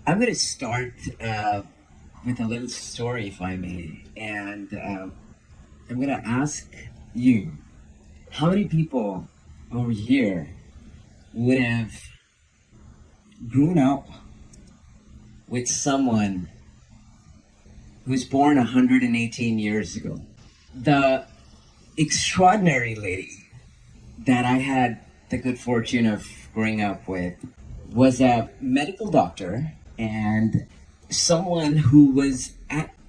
I'm going to start with a little story, if I may. And I'm going to ask you, how many people over here would have grown up with someone who's born 118 years ago? The extraordinary lady that I had the good fortune of growing up with was a medical doctor and someone who was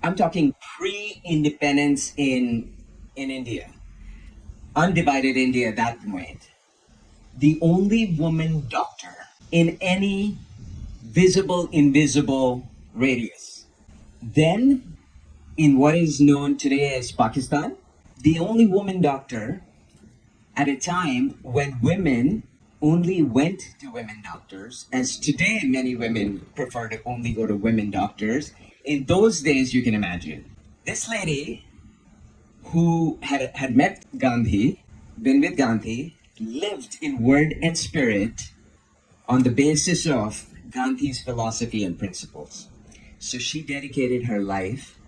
I'm talking pre-independence in India, undivided India at that point, the only woman doctor in any visible invisible radius. Then in what is known today as Pakistan, the only woman doctor at a time when women only went to women doctors, as today many women prefer to only go to women doctors. In those days, you can imagine. This lady who had met Gandhi, been with Gandhi, lived in word and spirit on the basis of Gandhi's philosophy and principles. So she dedicated her life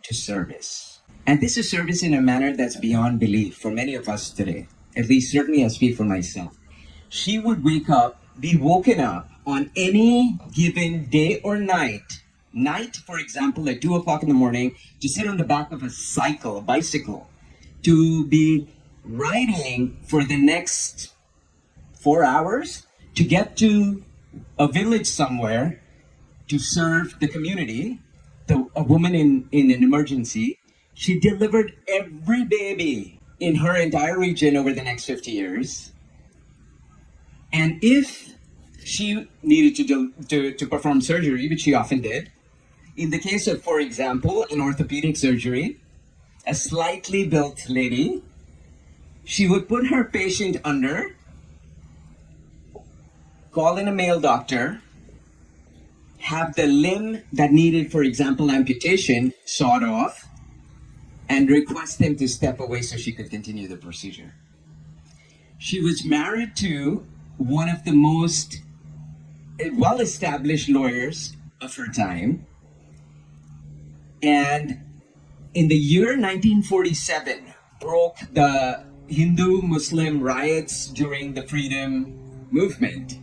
to service. And this is service in a manner that's beyond belief for many of us today. At least certainly I speak for myself. She would be woken up on any given day or night. Night, for example, at 2 o'clock in the morning, to sit on the back of a bicycle, to be riding for the next 4 hours to get to a village somewhere to serve the community, a woman in an emergency. She delivered every baby in her entire region over the next 50 years. And if she needed to perform surgery, which she often did, in the case of, for example, an orthopedic surgery, a slightly built lady, she would put her patient under, call in a male doctor, have the limb that needed, for example, amputation sawed off, and request him to step away so she could continue the procedure. She was married to one of the most well-established lawyers of her time. And in the year 1947, broke the Hindu-Muslim riots during the freedom movement.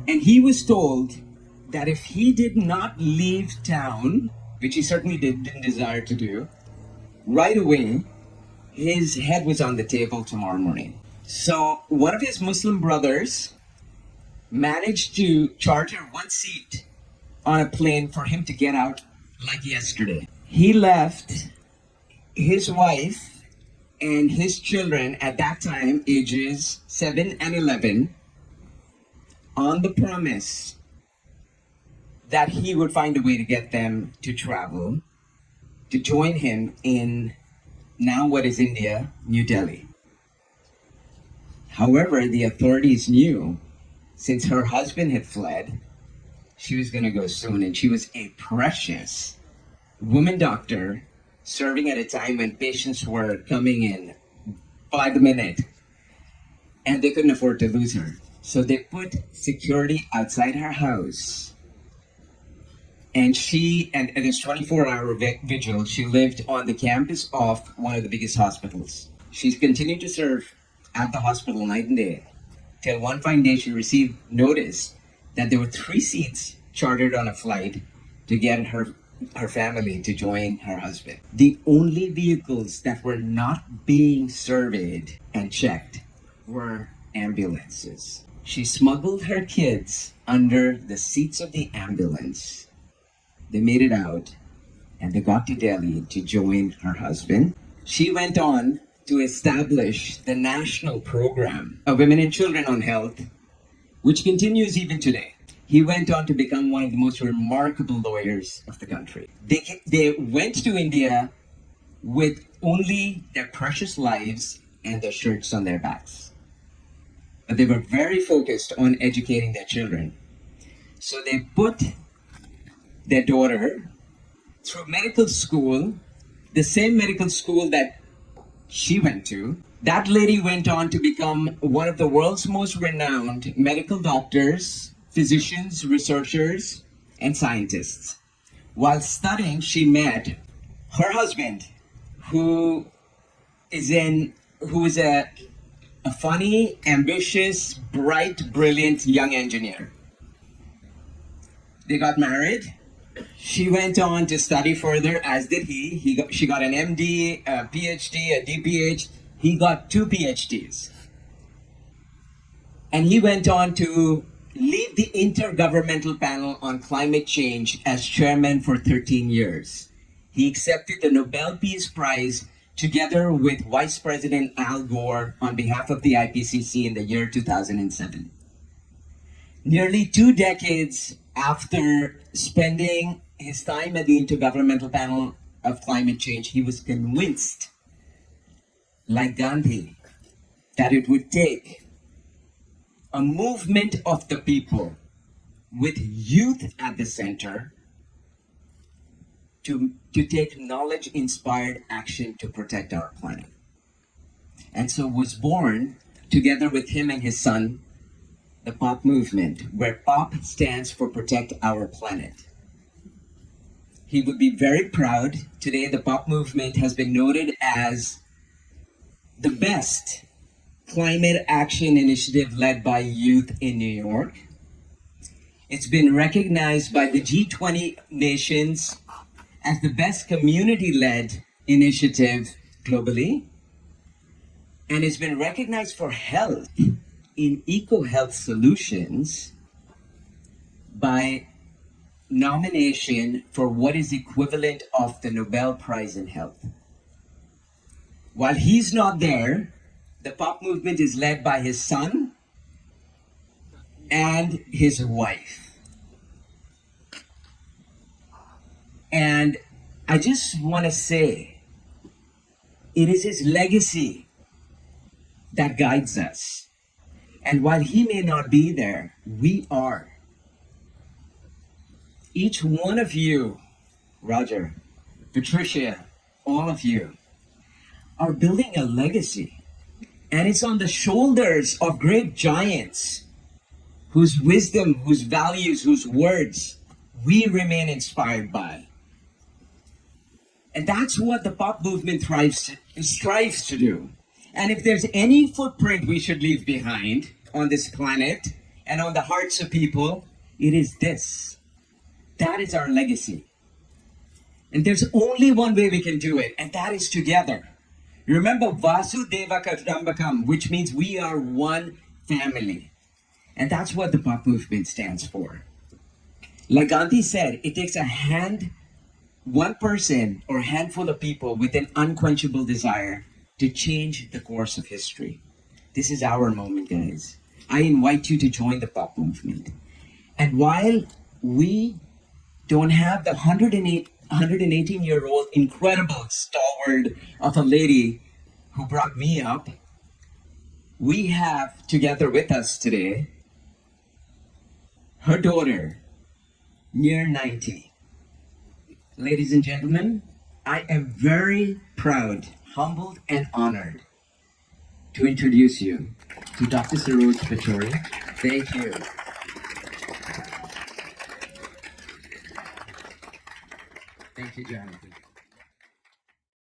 And he was told that if he did not leave town, which he certainly didn't desire to do, right away, his head was on the table tomorrow morning. So one of his Muslim brothers managed to charter one seat on a plane for him to get out like yesterday. He left his wife and his children at that time, ages 7 and 11, on the promise that he would find a way to get them to travel, to join him in now what is India, New Delhi. However, the authorities knew, since her husband had fled, she was going to go soon, and she was a precious woman doctor serving at a time when patients were coming in by the minute, and they couldn't afford to lose her. So they put security outside her house, and at this 24-hour vigil, she lived on the campus of one of the biggest hospitals. She's continued to serve at the hospital night and day, till one fine day she received notice that there were 3 seats chartered on a flight to get her family to join her husband. The only vehicles that were not being surveyed and checked were ambulances. She smuggled her kids under the seats of the ambulance. They made it out, and they got to Delhi to join her husband. She went on to establish the national program of women and children on health, which continues even today. He went on to become one of the most remarkable lawyers of the country. They went to India with only their precious lives and their shirts on their backs. But they were very focused on educating their children. So they put their daughter through medical school, the same medical school that she went to. That lady went on to become one of the world's most renowned medical doctors physicians, researchers, and scientists. While studying, she met her husband, who who is a funny, ambitious, bright, brilliant young engineer. They got married. She went on to study further, as did he. She got an MD, a PhD, a DPH. He got two PhDs. And he went on to lead the Intergovernmental Panel on Climate Change as chairman for 13 years. He accepted the Nobel Peace Prize together with Vice President Al Gore on behalf of the IPCC in the year 2007. Nearly 2 decades after spending his time at the Intergovernmental Panel of Climate Change, he was convinced, like Gandhi, that it would take a movement of the people with youth at the center to take knowledge-inspired action to protect our planet. And so was born, together with him and his son, the POP movement, where POP stands for Protect Our Planet. He would be very proud. Today, the POP movement has been noted as the best climate action initiative led by youth in New York. It's been recognized by the G20 nations as the best community-led initiative globally. And it's been recognized for health in eco-health solutions by nomination for what is equivalent of the Nobel Prize in Health. While he's not there, the POP movement is led by his son and his wife. And I just want to say, it is his legacy that guides us. And while he may not be there, we are. Each one of you, Roger, Patricia, all of you, are building a legacy. And it's on the shoulders of great giants whose wisdom, whose values, whose words we remain inspired by. And that's what the POP movement strives to do. And if there's any footprint we should leave behind on this planet and on the hearts of people, it is this. That is our legacy. And there's only one way we can do it, and that is together. Remember Vasudeva Kutumbakam, which means we are one family. And that's what the POP movement stands for. Like Gandhi said, it takes one person or a handful of people with an unquenchable desire to change the course of history. This is our moment, guys. I invite you to join the POP movement. And while we don't have the 118-year-old incredible stalwart of a lady who brought me up, we have together with us today her daughter, near 90. Ladies and gentlemen, I am very proud, humbled, and honored to introduce you to Dr. Saroj Pachauri. Thank you. Thank you, Jonathan.